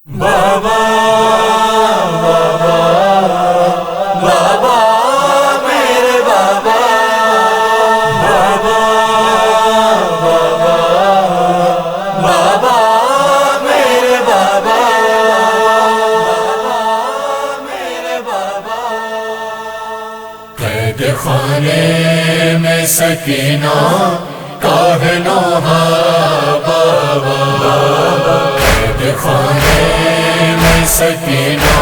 بابا بابا بابا میرے بابا بابا بابا بابا میرے بابا میرے بابا قید خانے میں سکینہ کاہنو بابا قید خانے میں سکینہ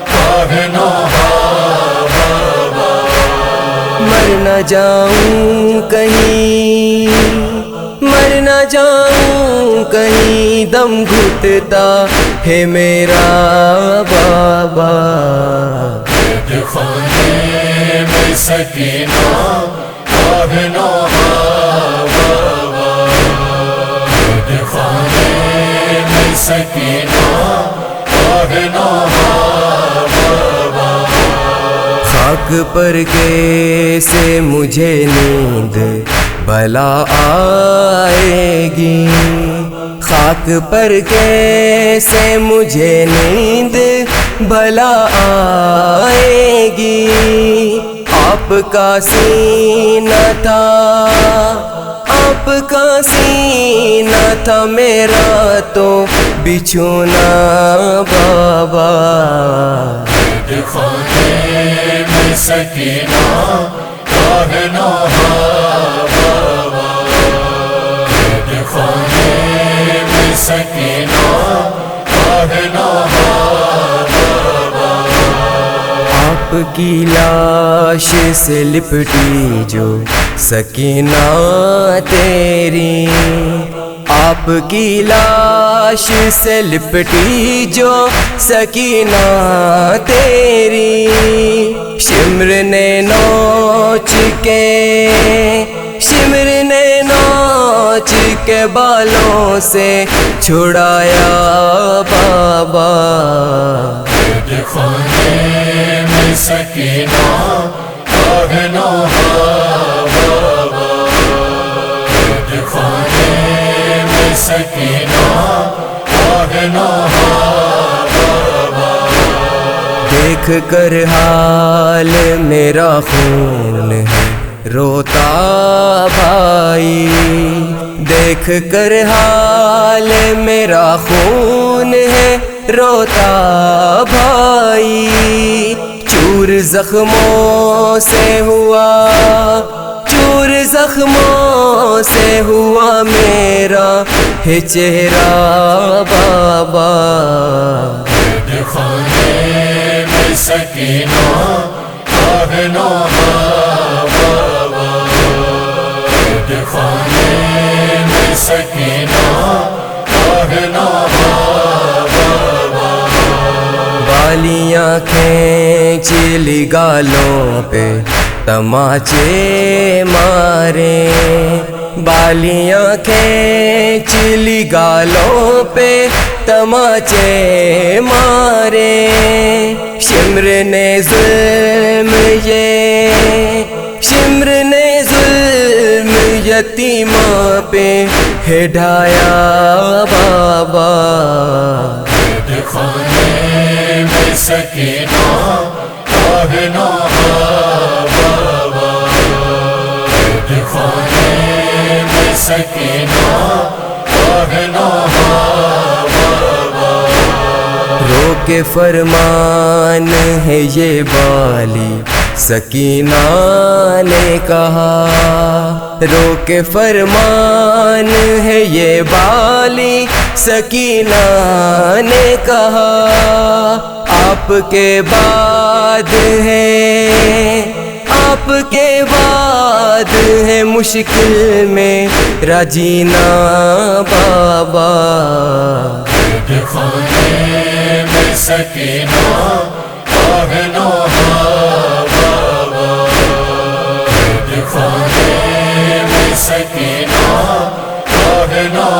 کاہنو بابا مر نہ جاؤں کہیں، مر نہ جاؤں کہیں، دم گھٹتا ہے میرا بابا قید خانے میں سکینہ کاہنو بابا قید خانے میں سکینہ کاہنو بابا خاک پر کیسے مجھے نیند بھلا آئے گی، خاک پر کیسے مجھے نیند بھلا آئے گی، آپ کا سینہ تھا، آپ کا سینہ تھا میرا تو بچھونا بابا قید خانے میں سکینہ کاہنو بابا قید خانے میں سکینہ کاہنو بابا آپ کی لاش سے لپٹی جو سکینہ تیری، آپ کی لاش سے لپٹی جو سکینہ تیری، شمر نے نوچ کے، شمر نے نوچ کے بالوں سے چھڑایا بابا قید خانے میں سکینہ کاہنو بابا قید خانے میں سکینہ کاہنو بابا دیکھ کر حال میرا خون ہے روتا بھائی، دیکھ کر حال میرا خون ہے روتا بھائی، چور زخموں سے ہوا، چور زخموں سے ہوا میرا ہے چہرہ بابا قید خانے میں سکینہ کاہنو بابا قید خانے میں سکینہ کاہنو بابا بالیاں کھینچ لی گالوں پہ تماچے مارے، بالیاں کھینچ لی گالوں پہ تماچے مارے، شمر نے ظلم یہ، شمر نے ظلم یتیماں پہ ہے ڈھایا بابا قید خانے میں سکینہ کاہنو بابا قید خانے میں سکینہ کاہنو بابا رو کے فرمان ہے یہ بالی سکینہ نے کہا، رو کے فرمان ہے یہ بالی سکینہ نے کہا، آپ کے بعد ہے، آپ کے بعد ہے مشکل میں راجینا بابا قید خانے میں سکینہ کاہنو بابا قید خانے میں سکینہ کاہنو